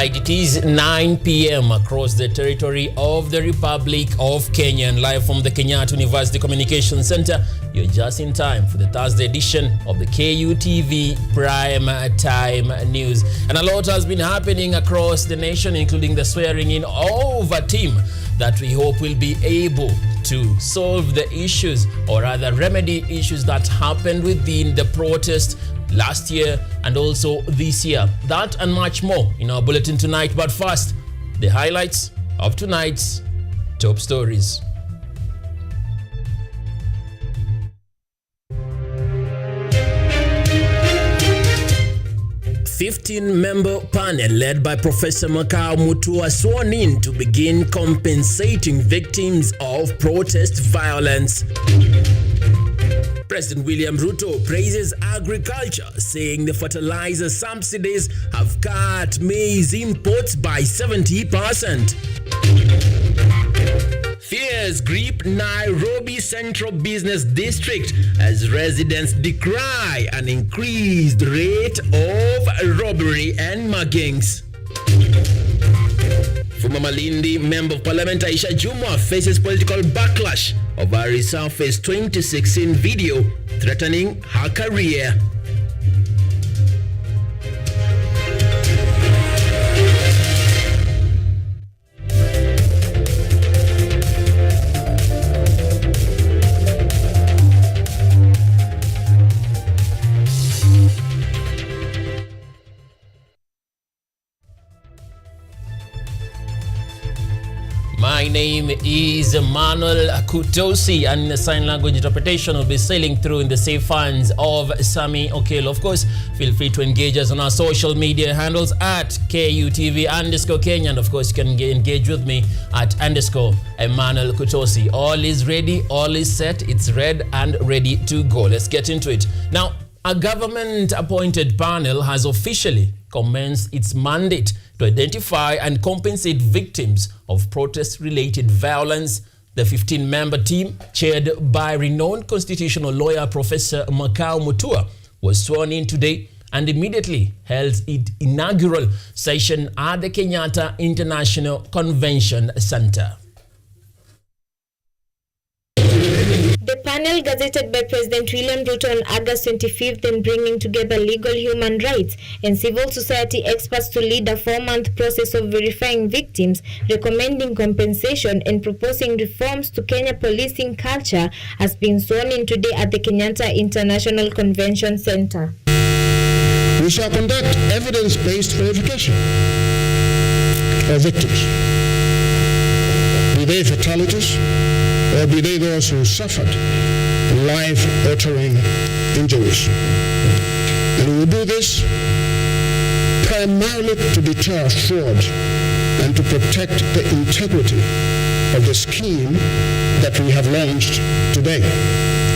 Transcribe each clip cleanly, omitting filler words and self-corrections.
Right, it is 9 p.m. across the territory of the Republic of Kenya, and live from the Kenyatta University Communication Center, you're just in time for the Thursday edition of the Kutv Prime Time News. And a lot has been happening across the nation, including the swearing in of a team that we hope will be able to solve the issues, or rather remedy issues, that happened within the protest last year and also this year. That and much more in our bulletin tonight. But first, the highlights of tonight's top stories. A 15-member panel led by Professor Makau Mutua sworn in to begin compensating victims of protest violence. President William Ruto praises agriculture, saying the fertilizer subsidies have cut maize imports by 70%. Fears grip Nairobi Central Business District as residents decry an increased rate of robbery and muggings. Former Malindi Member of Parliament Aisha Jumwa faces political backlash over a resurfaced 2016 video threatening her career. My name is Emmanuel Kutosi, and the sign language interpretation will be sailing through in the safe hands of Sami Okelo. Of course, feel free to engage us on our social media handles at KUTV_Kenya, and of course, you can engage with me at _Emmanuel Kutosi. All is ready, all is set, it's red and ready to go. Let's get into it. Now, a government-appointed panel has officially commenced its mandate to identify and compensate victims of protest-related violence. The 15-member team, chaired by renowned constitutional lawyer Professor Makau Mutua, was sworn in today and immediately held its inaugural session at the Kenyatta International Convention Center. The panel, gazetted by President William Ruto on August 25th, in bringing together legal, human rights, and civil society experts to lead a 4-month process of verifying victims, recommending compensation, and proposing reforms to Kenya policing culture, has been sworn in today at the Kenyatta International Convention Center. We shall conduct evidence-based verification of victims, be they fatalities, or be they those who suffered life-altering injuries. And we will do this primarily to deter fraud and to protect the integrity of the scheme that we have launched today.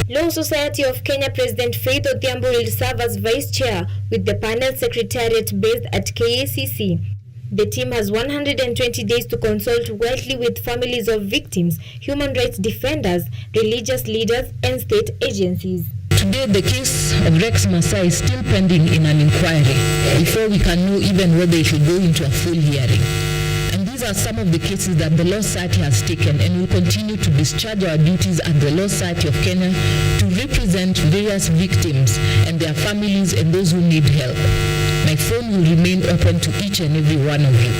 Law Society of Kenya President Faith Odhiambo will serve as vice chair, with the panel secretariat based at KACC. The team has 120 days to consult widely with families of victims, human rights defenders, religious leaders, and state agencies. Today, the case of Rex Masai is still pending in an inquiry before we can know even whether it should go into a full hearing. And these are some of the cases that the Law Society has taken, and will continue to discharge our duties at the Law Society of Kenya to represent various victims and their families and those who need help. My phone will remain open to each and every one of you.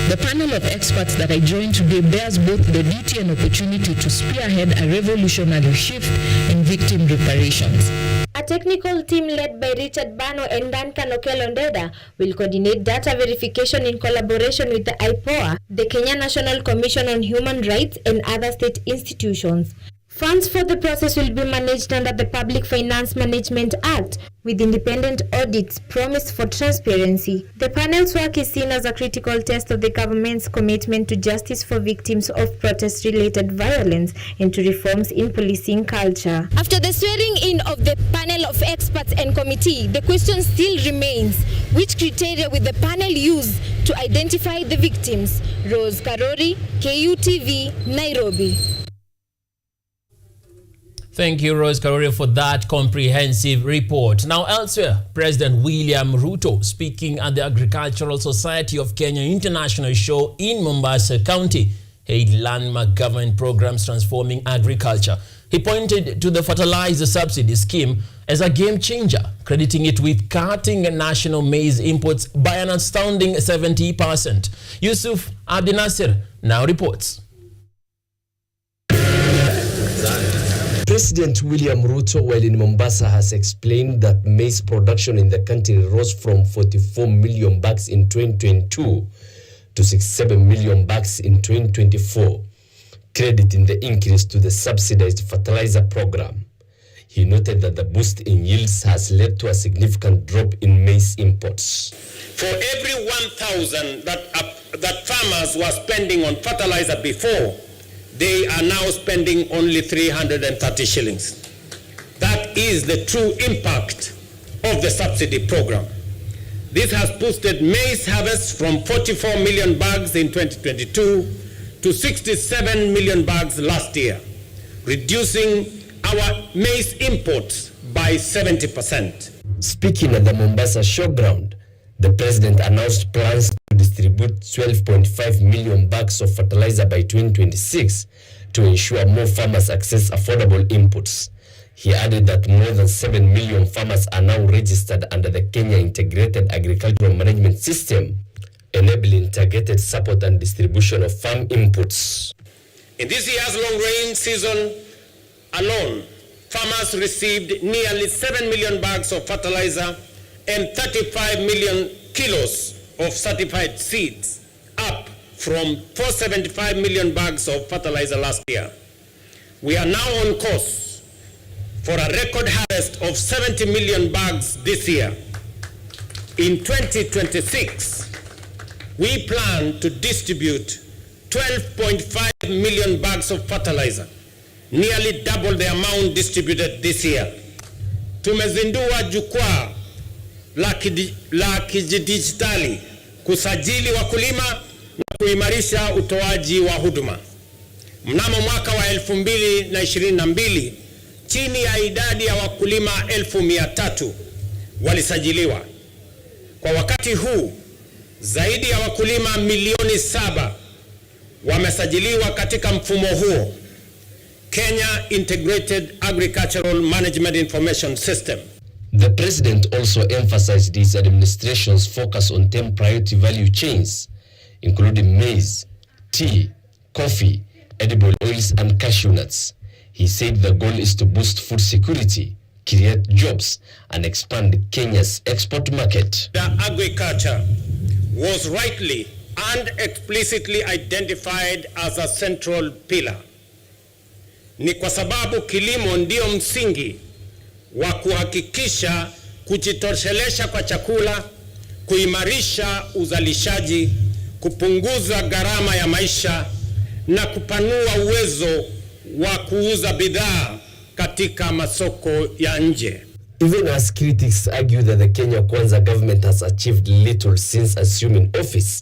The panel of experts that I joined today bears both the duty and opportunity to spearhead a revolutionary shift in victim reparations. A technical team led by Richard Bano and Duncan Okelondeda will coordinate data verification in collaboration with the IPOA, the Kenya National Commission on Human Rights, and other state institutions. Funds for the process will be managed under the Public Finance Management Act, with independent audits promised for transparency. The panel's work is seen as a critical test of the government's commitment to justice for victims of protest-related violence and to reforms in policing culture. After the swearing in of the panel of experts and committee, the question still remains: which criteria will the panel use to identify the victims? Rose Karori, KUTV, Nairobi. Thank you, Rose Karore, for that comprehensive report. Now, elsewhere, President William Ruto, speaking at the Agricultural Society of Kenya International Show in Mombasa County, hailed landmark government programs transforming agriculture. He pointed to the fertilizer subsidy scheme as a game changer, crediting it with cutting national maize imports by an astounding 70%. Yusuf Abdinasir now reports. President William Ruto, while in Mombasa, has explained that maize production in the country rose from 44 million bags in 2022 to 67 million bags in 2024, crediting the increase to the subsidized fertilizer program. He noted that the boost in yields has led to a significant drop in maize imports. For every 1,000 that farmers were spending on fertilizer before, they are now spending only 330 shillings. That is the true impact of the subsidy program. This has boosted maize harvest from 44 million bags in 2022 to 67 million bags last year, reducing our maize imports by 70%. Speaking at the Mombasa showground, the president announced plans to distribute 12.5 million bags of fertilizer by 2026 to ensure more farmers access affordable inputs. He added that more than 7 million farmers are now registered under the Kenya Integrated Agricultural Management System, enabling targeted support and distribution of farm inputs. In this year's long rain season alone, farmers received nearly 7 million bags of fertilizer and 35 million kilos of certified seeds, up from 475 million bags of fertilizer last year. We are now on course for a record harvest of 70 million bags this year. In 2026, we plan to distribute 12.5 million bags of fertilizer, nearly double the amount distributed this year. Tumezindua jukwaa la kidijitali kusajili wakulima na kuimarisha utoaji wa huduma. Mnamo mwaka wa 2022, chini ya idadi ya wakulima 1,300 walisajiliwa. Kwa wakati huu, zaidi ya wakulima milioni 7 wamesajiliwa katika mfumo huo, Kenya Integrated Agricultural Management Information System. The president also emphasized his administration's focus on 10 priority value chains, including maize, tea, coffee, edible oils, and cashew nuts. He said the goal is to boost food security, create jobs, and expand Kenya's export market. The agriculture was rightly and explicitly identified as a central pillar. Ni kwa sababu kilimo ndio msingi wa kuhakikisha kujitosheleza kwa chakula, kuimarisha uzalishaji, kupunguza gharama ya maisha na kupanua uwezo wa kuuza bidhaa katika masoko ya nje. Even as critics argue that the Kenya Kwanza government has achieved little since assuming office,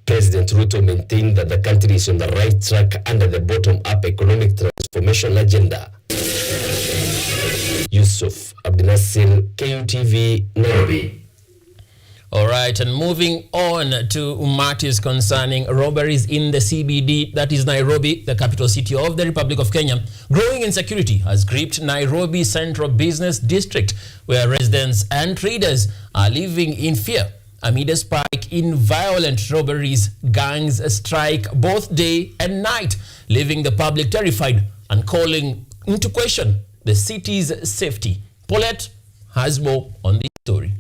President Ruto maintained that the country is on the right track under the bottom-up economic transformation agenda. Yusuf Abdinasir, Kutv, Nairobi. All right, and moving on to matters concerning robberies in the CBD, that is Nairobi, the capital city of the Republic of Kenya. Growing insecurity has gripped Nairobi Central Business District, where residents and traders are living in fear amid a spike in violent robberies. Gangs strike both day and night, leaving the public terrified and calling into question the city's safety. Paulette has more on this story.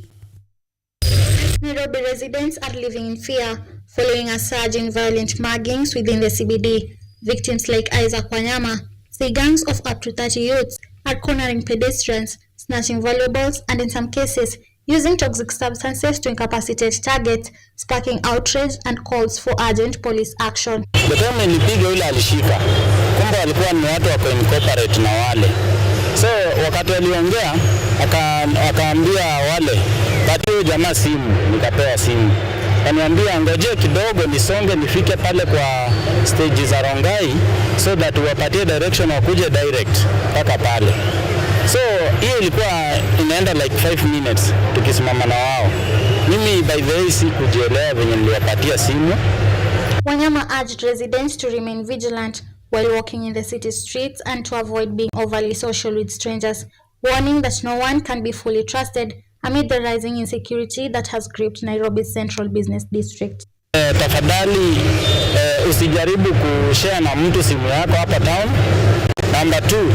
Nairobi residents are living in fear following a surge in violent muggings within the CBD. Victims like Isaac Wanyama say gangs of up to 30 youths are cornering pedestrians, snatching valuables, and in some cases, using toxic substances to incapacitate targets, sparking outrage and calls for urgent police action. The time nilipiga yule alishika, kumbe walikuwa ni watu wako incorporate na wale. So wakati waliongea akaambia wale, "Patia jamaa simu," nikapewa simu. Waniambia ngoje kidogo nisonge nifike pale kwa stage za Rongai so that wapatie direction wakuje direct mpaka pale. So hiyo ilikuwa inaenda like 5 minutes tukisimama na wao. Mimi by the way sikujielewa venye niliwapatia simu. Wanyama urged residents to remain vigilant while walking in the city streets and to avoid being overly social with strangers, warning that no one can be fully trusted amid the rising insecurity that has gripped Nairobi's central business district. Tafadhali usijaribu kushare na mtu simu yako hapa town. Number 2,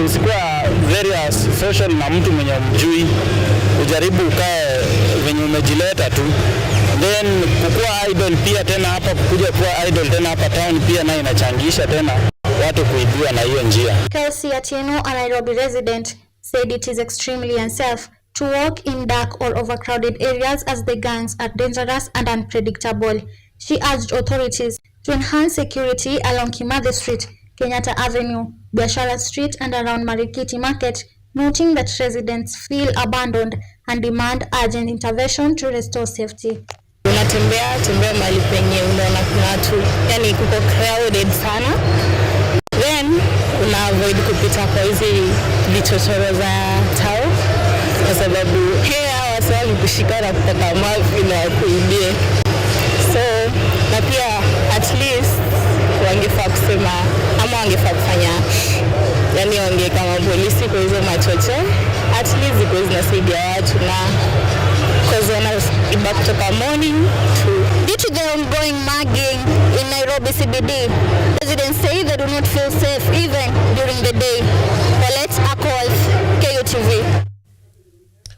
usikuwa very social na mtu mwenye umjui. Ujaribu ukae venye umejileta tu. Then kukua idol pia tena hapa, kuja kuwa idol tena hapa town pia na inachangisha tena watu kuibiwa na hiyo njia. Kelsey Atieno, a Nairobi resident, said it is extremely unsafe to walk in dark or overcrowded areas as the gangs are dangerous and unpredictable. She urged authorities to enhance security along Kimathi Street, Kenyatta Avenue, Biashara Street and around Marikiti Market, noting that residents feel abandoned and demand urgent intervention to restore safety. Unatembea mahali penye unaona kuna watu, yani kuko crowded sana, then una avoid kupita kwa hizi vichochoro za tao kwa sababu hawa wasali kushika na kupata mavi na kuibie. So na pia at least wangefaa kusema ama wangefaa kufanya, yani wangeka mapolisi kwa hizo machocho, at least ziko zinasaidia watu na kutoka morning to. Due to the ongoing mugging in Nairobi CBD, residents say they do not feel safe even during the day. Paulette Akoth, Kutv.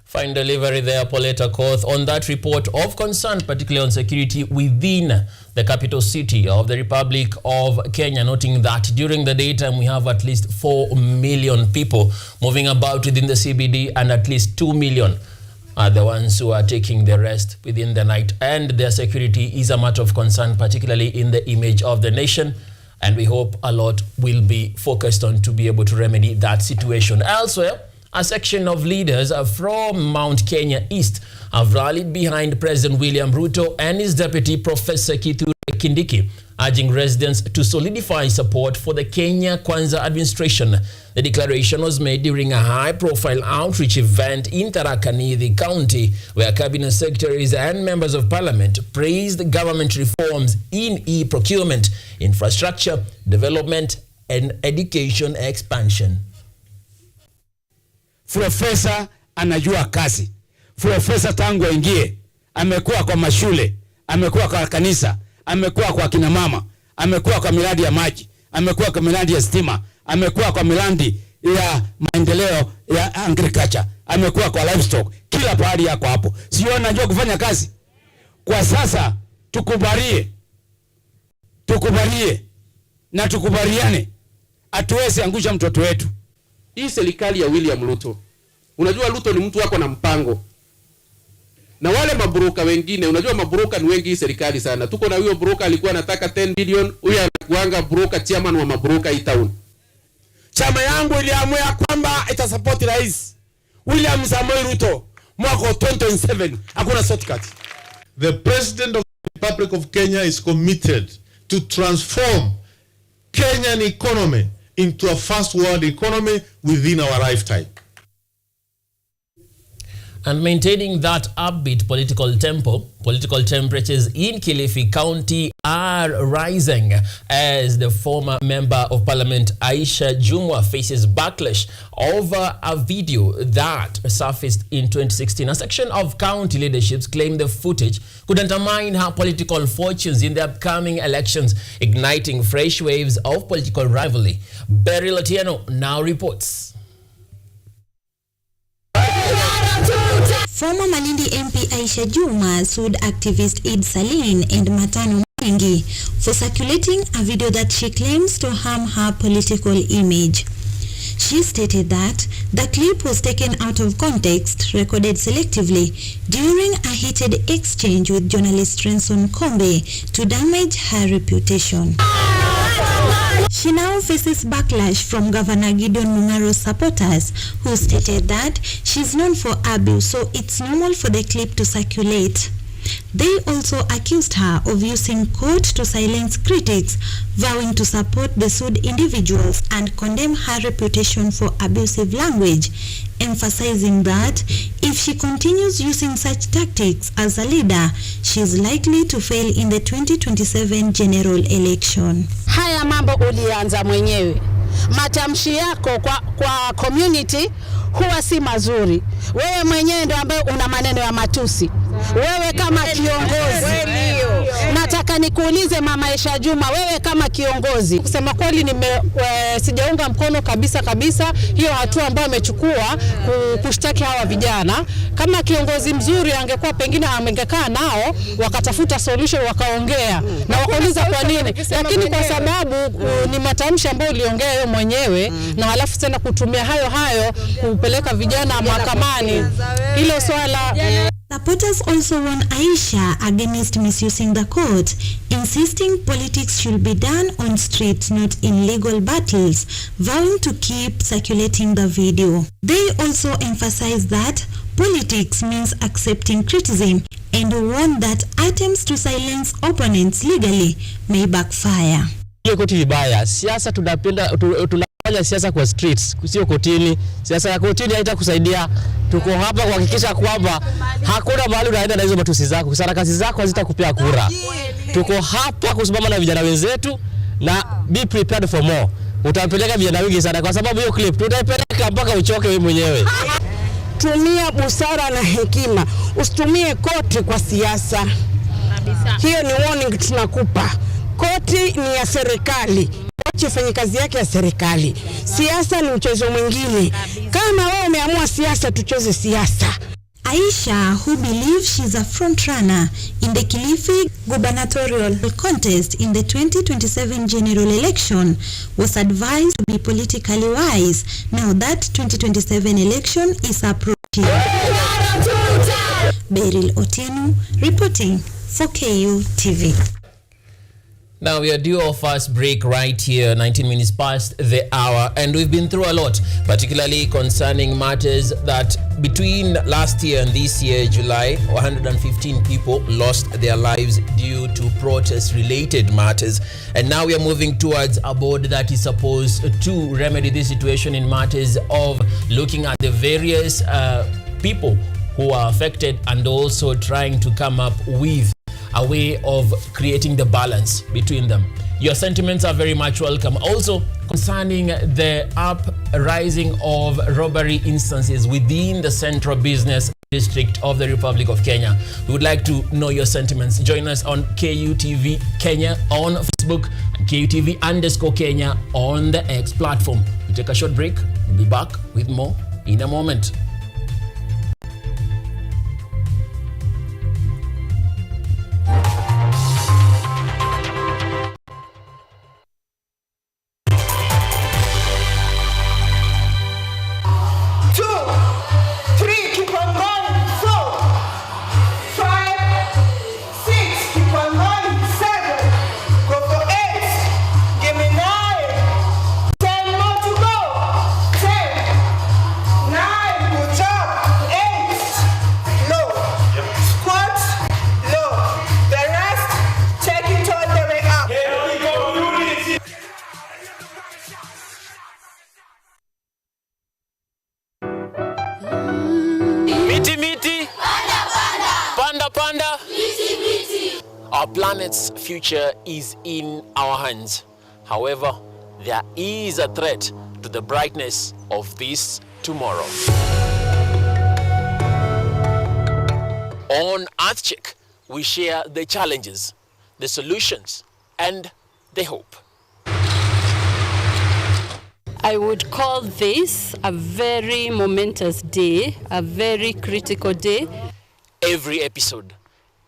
Fine delivery there, Paulette Akoth, on that report of concern, particularly on security within the capital city of the Republic of Kenya, noting that during the daytime we have at least 4 million people moving about within the CBD and at least 2 million are the ones who are taking the rest within the night, and their security is a matter of concern, particularly in the image of the nation, and we hope a lot will be focused on to be able to remedy that situation. Elsewhere, a section of leaders from Mount Kenya East have rallied behind President William Ruto and his deputy Professor Kithure Kindiki, urging residents to solidify support for the Kenya Kwanza administration. The declaration was made during a high-profile outreach event in Tharaka Nithi County, where cabinet secretaries and members of parliament praised government reforms in e-procurement, infrastructure development, and education expansion. Profesa anajua kazi. Profesa tangu aingie amekuwa kwa mashule, amekuwa kwa kanisa, amekuwa kwa kina mama, amekuwa kwa miradi ya maji, amekuwa kwa miradi ya stima, amekuwa kwa miradi ya maendeleo ya agriculture, amekuwa kwa livestock, kila pahali yako hapo. Sio anajua kufanya kazi. Kwa sasa tukubalie na tukubaliane, atuweze angusha mtoto wetu. Hii serikali ya William Ruto, unajua Ruto ni mtu wako na mpango. Na wale mabroka wengine, unajua mabroka ni wengi hii serikali sana. Tuko na huyo broka alikuwa anataka 10 billion, huyo anakuanga broka chairman wa mabroka hii town. Chama yangu iliamua kwamba itasupport Rais William Samoei Ruto mwaka 2027. Hakuna shortcut. The President of the Republic of Kenya is committed to transform Kenyan economy into a first world economy within our lifetime. And maintaining that upbeat political tempo, political temperatures in Kilifi County are rising as the former member of parliament Aisha Jumwa faces backlash over a video that surfaced in 2016. A section of county leaderships claimed the footage could undermine her political fortunes in the upcoming elections, igniting fresh waves of political rivalry. Beryl Atieno now reports. Former Malindi MP Aisha Juma sued activist Id Saline and Matano Mwengi for circulating a video that she claims to harm her political image. She stated that the clip was taken out of context, recorded selectively during a heated exchange with journalist Renson Kombe to damage her reputation. She now faces backlash from Governor Gideon Mungaro's supporters, who stated that she's known for abuse, so it's normal for the clip to circulate. They also accused her of using court to silence critics, vowing to support the sued individuals and condemn her reputation for abusive language, emphasizing that if she continues using such tactics as a leader, she is likely to fail in the 2027 general election. Haya mambo ulianza mwenyewe. Matamshi yako kwa community huwa si mazuri. Wewe mwenyewe ndio ambaye una maneno ya matusi. Wewe kama kiongozi. Nataka nikuulize Mama Aisha Juma, wewe kama kiongozi. Kusema kweli sijaunga mkono kabisa hiyo hatua ambayo amechukua kushtaki hawa vijana. Kama kiongozi mzuri angekuwa pengine angekaa nao wakatafuta solution wakaongea na wakauliza kwa nini. Lakini kwa sababu ni matamshi ambayo uliongea wewe mwenyewe na halafu tena kutumia hayo kupeleka vijana mahakamani. Hilo swala. Supporters also warn Aisha against misusing the court, insisting politics should be done on streets, not in legal battles, vowing to keep circulating the video. They also emphasize that politics means accepting criticism and warn that attempts to silence opponents legally may backfire. Koti vibaya. Siasa tunafanya siasa kwa streets, sio kotini. Siasa ya kotini haitakusaidia. Tuko hapa kuhakikisha kwamba hakuna mahali unaenda na hizo matusi zako. Sarakasi zako hazitakupea kura. Tuko hapa kusimama na vijana wenzetu na be prepared for more. Utapeleka vijana wengi sana kwa sababu hiyo clip tutaipeleka mpaka uchoke wewe mwenyewe. Tumia busara na hekima. Usitumie koti kwa siasa. Hiyo ni warning tunakupa. Koti ni ya serikali. Koti ifanye kazi yake ya serikali. Siasa ni mchezo mwingine. Kama wewe umeamua siasa, tucheze siasa. Aisha, who believes she's a front-runner in the Kilifi gubernatorial contest in the 2027 general election, was advised to be politically wise now that 2027 election is approaching. Beryl Otieno reporting for KUTV. Now we are due our first break right here, 19 minutes past the hour, and we've been through a lot, particularly concerning matters that between last year and this year, July, 115 people lost their lives due to protest-related matters. And now we are moving towards a board that is supposed to remedy this situation in matters of looking at the various people who are affected and also trying to come up with a way of creating the balance between them. Your sentiments are very much welcome. Also, concerning the uprising of robbery instances within the Central Business District of the Republic of Kenya, we would like to know your sentiments. Join us on KUTV Kenya on Facebook and KUTV_Kenya on the X platform. We take a short break. We'll be back with more in a moment. Our planet's future is in our hands. However, there is a threat to the brightness of this tomorrow. On EarthCheck, we share the challenges, the solutions, and the hope. I would call this a very momentous day, a very critical day. Every episode,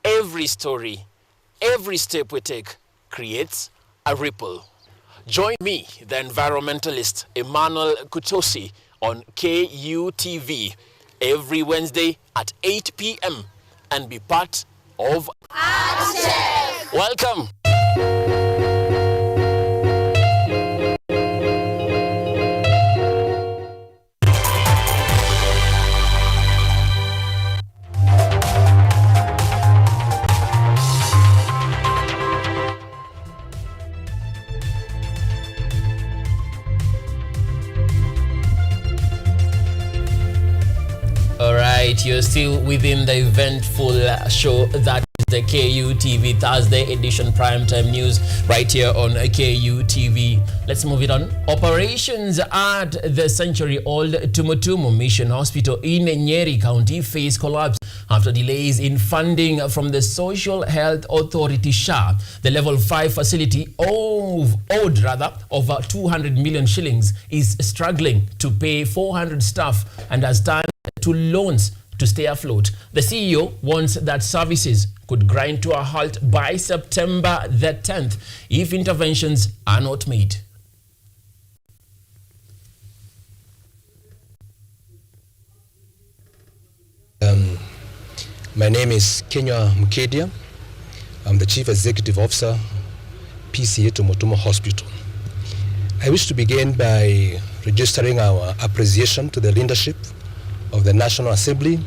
every story, every step we take creates a ripple. Join me, the environmentalist Emmanuel Kutosi, on KUTV every Wednesday at 8 p.m. and be part of EarthCheck. Welcome. right, you're still within the eventful show that is the KUTV Thursday edition primetime news right here on KUTV. Let's move it on. Operations at the century-old Tumutumu Mission Hospital in Nyeri County face collapse after delays in funding from the Social Health Authority SHA. The level 5 facility owed over 200 million shillings is struggling to pay 400 staff and has turned to loans to stay afloat. The CEO warns that services could grind to a halt by September the 10th if interventions are not made. My name is Kenya Mkedia. I'm the Chief Executive Officer, PCA Tumutumu Hospital. I wish to begin by registering our appreciation to the leadership of the National Assembly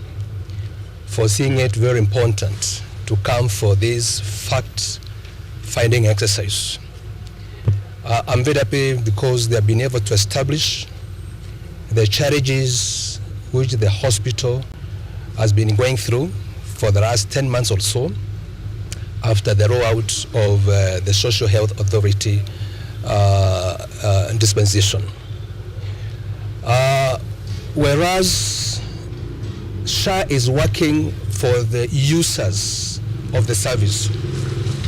for seeing it very important to come for this fact-finding exercise. I'm very happy because they have been able to establish the challenges which the hospital has been going through for the last 10 months or so after the rollout of the Social Health Authority dispensation. Whereas SHA is working for the users of the service,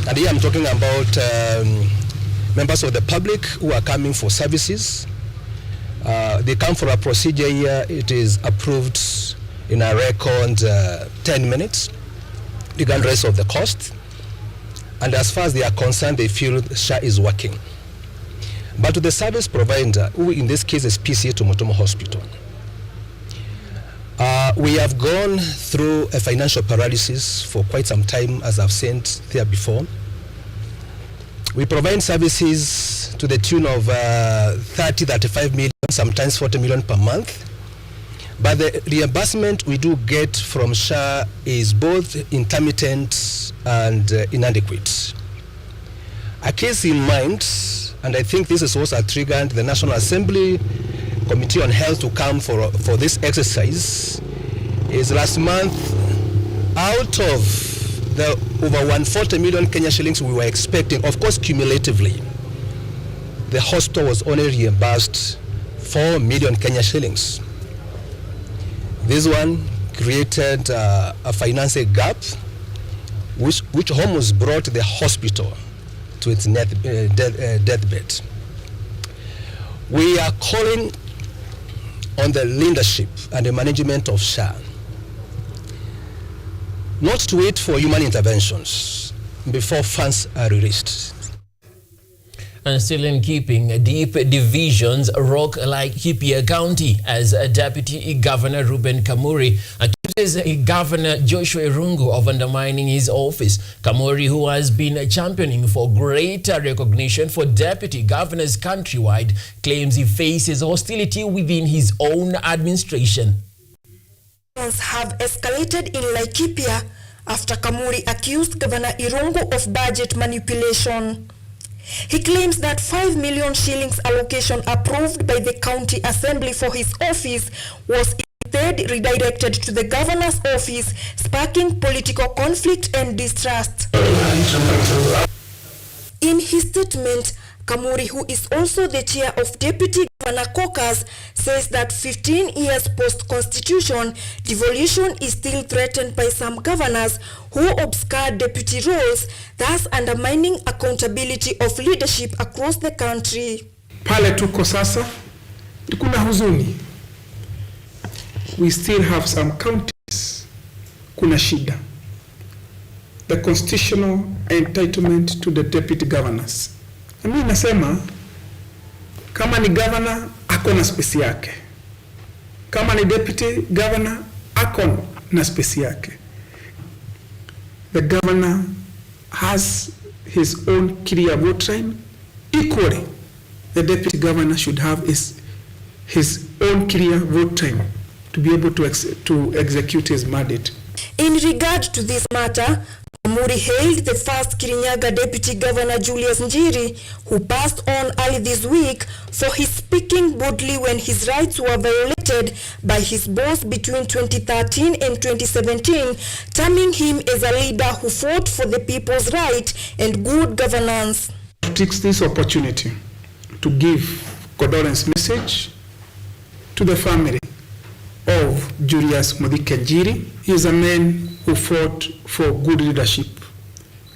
and here I'm talking about members of the public who are coming for services. They come for a procedure here, it is approved in a record 10 minutes, regardless of the cost. And as far as they are concerned, they feel SHA is working. But to the service provider, who in this case is PCA Tumutumu Hospital, we have gone through a financial paralysis for quite some time, as I've said there before. We provide services to the tune of 30, 35 million, sometimes 40 million per month. But the reimbursement we do get from SHA is both intermittent and inadequate. A case in mind, and I think this is what triggered the National Assembly Committee on Health to come for this exercise, is last month, out of the over 140 million Kenya shillings we were expecting, of course cumulatively, the hospital was only reimbursed 4 million Kenya shillings. This one created a financial gap which almost brought the hospital to its deathbed. We are calling on the leadership and the management of SHA not to wait for human interventions before funds are released. And still in keeping, deep divisions rock like Laikipia County as Deputy Governor Ruben Kamuri accuses Governor Joshua Irungu of undermining his office. Kamuri, who has been championing for greater recognition for deputy governors countrywide, claims he faces hostility within his own administration. Have escalated in Laikipia after Kamuri accused Governor Irungu of budget manipulation. He claims that 5 million shillings allocation approved by the county assembly for his office was instead redirected to the governor's office, sparking political conflict and distrust. In his statement, Kamuri, who is also the chair of Deputy Governor Caucus, says that 15 years post-constitution, devolution is still threatened by some governors who obscure deputy roles, thus undermining accountability of leadership across the country. Pale tuko sasa, kuna huzuni. We still have some counties, kuna shida. The constitutional entitlement to the deputy governors. Mimi nasema kama ni governor ako na space yake, kama ni deputy governor ako na space yake. The governor has his own clear vote time. Equally, the deputy governor should have his own clear vote time to be able to execute his mandate. In regard to this matter, Kamuri hailed the first Kirinyaga Deputy Governor Julius Njiri, who passed on early this week, for his speaking boldly when his rights were violated by his boss between 2013 and 2017, terming him as a leader who fought for the people's right and good governance. Takes this opportunity to give condolence message to the family of Julius Mudhike Njiri. He is a man who fought for good leadership.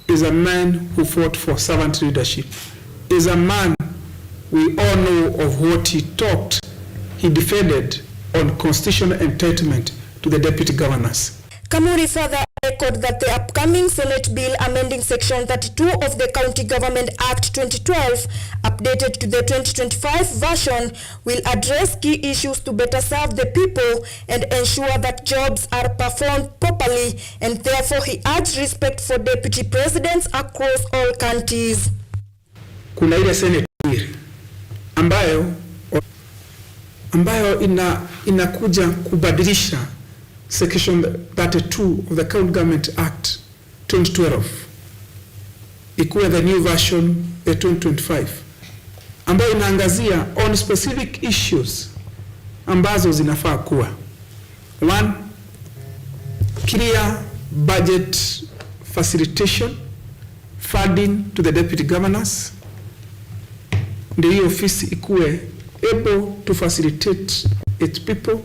He is a man who fought for servant leadership. He is a man we all know of what he talked. He defended on constitutional entitlement to the deputy governors. Kamuri further echoed that the upcoming Senate bill amending Section 32 of the County Government Act 2012, updated to the 2025 version, will address key issues to better serve the people and ensure that jobs are performed properly, and therefore he urged respect for deputy presidents across all counties. Kuna ile Senate bill ambayo inakuja kubadilisha Section 32 of the County Government Act 2012 ikuwe the new version 2025 ambayo inaangazia on specific issues ambazo zinafaa kuwa: 1. Clear budget facilitation funding to the deputy governors. Ndio hiyo ofisi ikuwe able to facilitate its people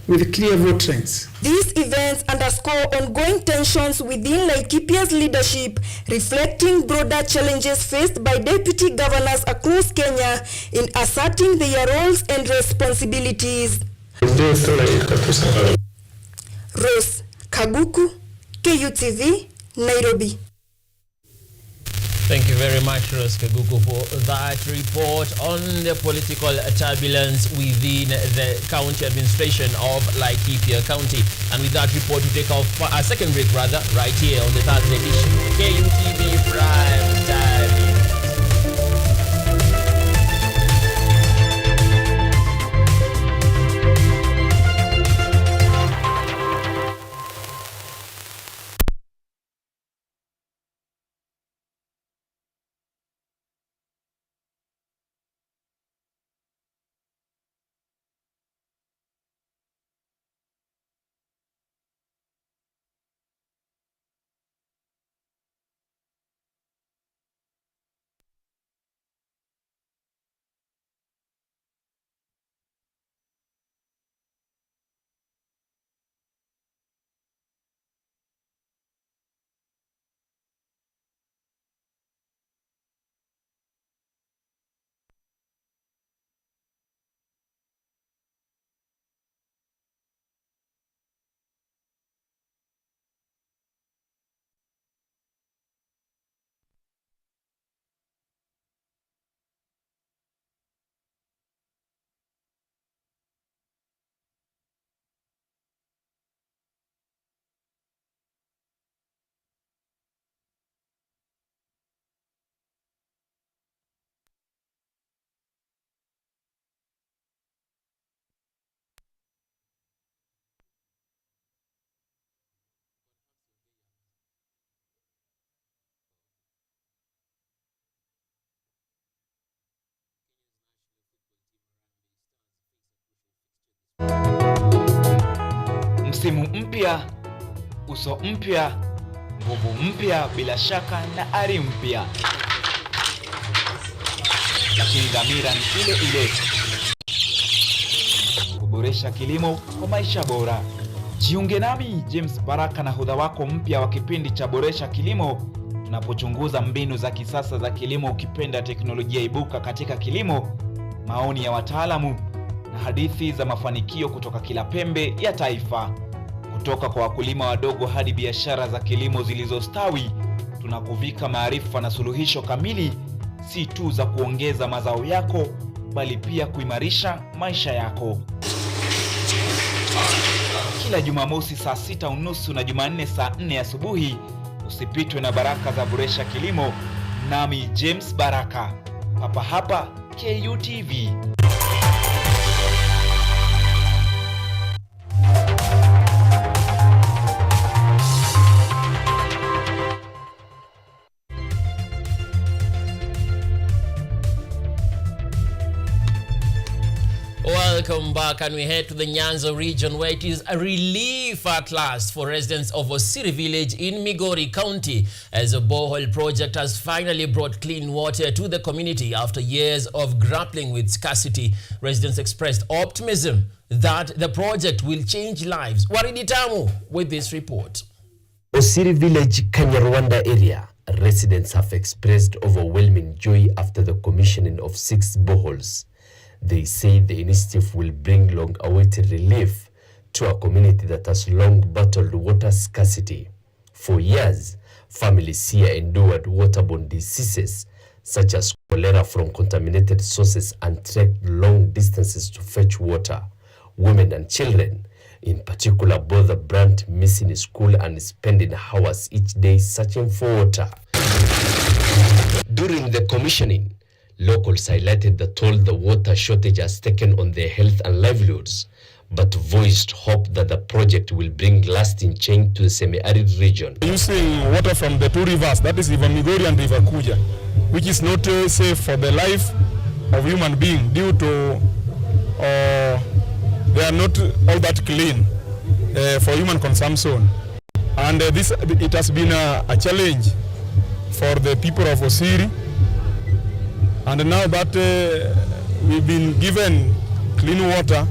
with clear vote trends. These events underscore ongoing tensions within Laikipia's leadership, reflecting broader challenges faced by deputy governors across Kenya in asserting their roles and responsibilities. Rose Kaguku, Kutv, Nairobi. Thank you very much, Rose Kaguku, for that report on the political turbulence within the county administration of Laikipia County. And with that report, we take off a second break, right here on the Thursday edition. KUTV Prime Time. Msimu mpya, uso mpya, nguvu mpya bila shaka na ari mpya. Lakini dhamira ni ile ile. Kuboresha kilimo kwa maisha bora. Jiunge nami James Baraka na hodha wako mpya wa kipindi cha Boresha Kilimo, tunapochunguza mbinu za kisasa za kilimo, ukipenda teknolojia ibuka katika kilimo, maoni ya wataalamu na hadithi za mafanikio kutoka kila pembe ya taifa. Kutoka kwa wakulima wadogo hadi biashara za kilimo zilizostawi, tunakuvika maarifa na suluhisho kamili, si tu za kuongeza mazao yako, bali pia kuimarisha maisha yako. Kila Jumamosi saa 6:30 na Jumanne saa 4 asubuhi, usipitwe na baraka za Boresha Kilimo, nami James Baraka, hapa hapa KUTV. Welcome back, and we head to the Nyanza region, where it is a relief at last for residents of Osiri village in Migori County, as a borehole project has finally brought clean water to the community after years of grappling with scarcity. Residents expressed optimism that the project will change lives. Waridi Tamu with this report. Osiri village, Kanyarwanda area, residents have expressed overwhelming joy after the commissioning of 6 boreholes. They say the initiative will bring long-awaited relief to a community that has long battled water scarcity. For years, families here endured waterborne diseases such as cholera from contaminated sources and trekked long distances to fetch water. Women and children, in particular, bother Brant missing school and spending hours each day searching for water. During the commissioning, locals highlighted the toll the water shortage has taken on their health and livelihoods, but voiced hope that the project will bring lasting change to the semi-arid region. Using water from the 2 rivers, that is River Migori and River Kuja, which is not safe for the life of human being due to they are not all that clean for human consumption. And it has been a challenge for the people of Osiri. And now that we've been given clean water,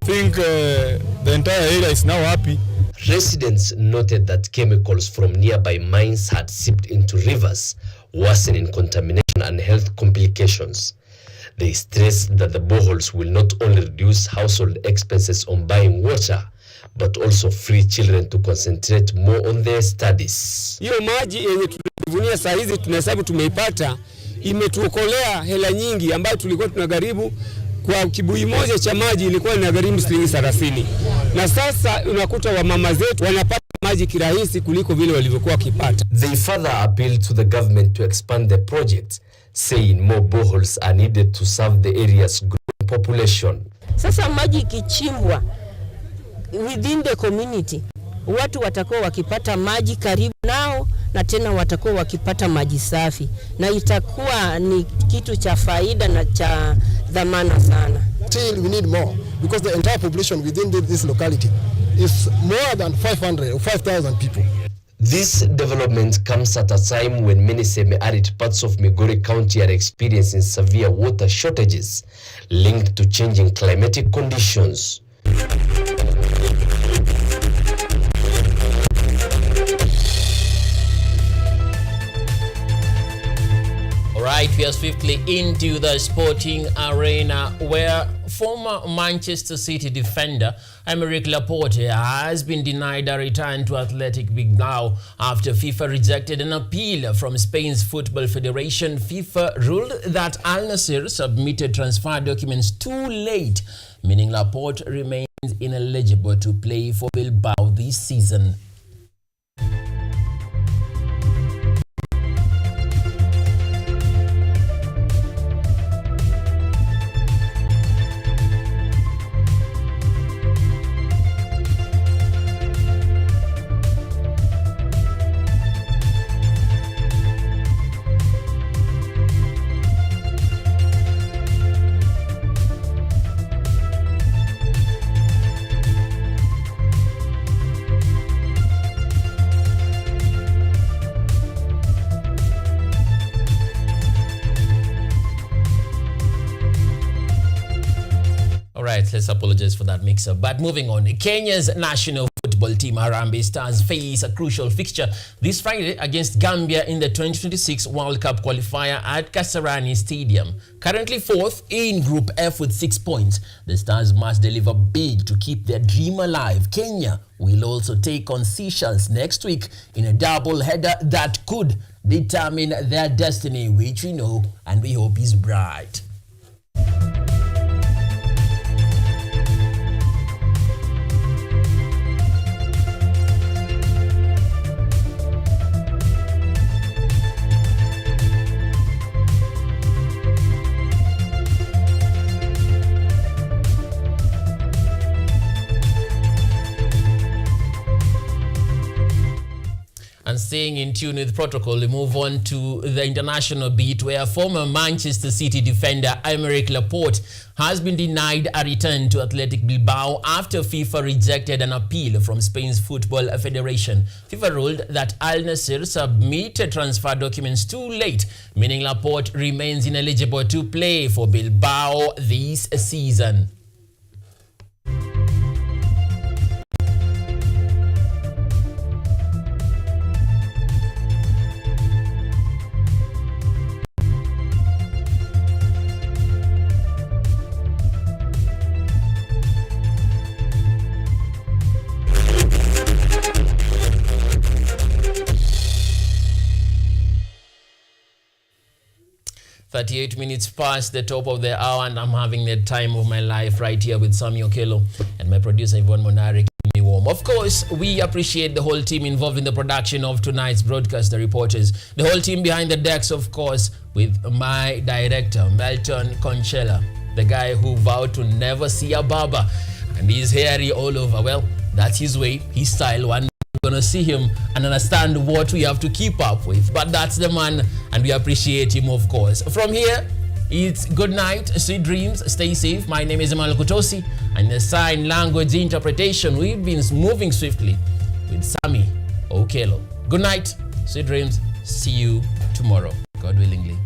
I think the entire area is now happy. Residents noted that chemicals from nearby mines had seeped into rivers, worsening contamination and health complications. They stressed that the boreholes will not only reduce household expenses on buying water, but also free children to concentrate more on their studies. Hiyo maji yenye tunavunia saa hizi tunahesabu tumeipata, imetuokolea hela nyingi ambayo tulikuwa tunagharimu. Kwa kibui moja cha maji ilikuwa inagharimu shilingi 30. Na sasa unakuta wamama zetu wanapata maji kirahisi kuliko vile walivyokuwa wakipata. They further appealed to the government to expand the project, saying more boreholes are needed to serve the area's growing population. Sasa maji ikichimbwa within the community, watu watakuwa wakipata maji karibu nao, na tena watakuwa wakipata maji safi, na itakuwa ni kitu cha faida na cha dhamana sana. Still we need more, because the entire population within this locality is more than 500 or 5,000 people. This development comes at a time when many semi-arid parts of Migori County are experiencing severe water shortages linked to changing climatic conditions. Alright, we are swiftly into the sporting arena, where former Manchester City defender Aymeric Laporte has been denied a return to Athletic Bilbao after FIFA rejected an appeal from Spain's Football Federation. FIFA ruled that Al Nassr submitted transfer documents too late, meaning Laporte remains ineligible to play for Bilbao this season. Let's apologize for that mix-up. But moving on, Kenya's national football team, Harambee Stars, face a crucial fixture this Friday against Gambia in the 2026 World Cup qualifier at Kasarani Stadium. Currently 4th in Group F with 6 points, the Stars must deliver big to keep their dream alive. Kenya will also take on Seychelles next week in a double header that could determine their destiny, which we know and we hope is bright. staying in tune with protocol, we move on to the international beat, where former Manchester City defender Aymeric Laporte has been denied a return to Athletic Bilbao after FIFA rejected an appeal from Spain's Football Federation. FIFA ruled that Al Nassr submitted transfer documents too late, meaning Laporte remains ineligible to play for Bilbao this season. .38 minutes past the top of the hour, and I'm having the time of my life right here with Sammy Okello and my producer Yvonne Monari. Warm. Of course, we appreciate the whole team involved in the production of tonight's broadcast, the reporters, the whole team behind the decks, of course, with my director, Melton Conchella, the guy who vowed to never see a barber, and he's hairy all over. Well, that's his way, his style. One day we're gonna see him and understand what we have to keep up with, but that's the man, and we appreciate him, of course. From here, it's good night, sweet dreams, stay safe. My name is Emmanuel Kutosi, and the sign language interpretation, we've been moving swiftly with Sammy Okello. Good night, sweet dreams, see you tomorrow, God willingly.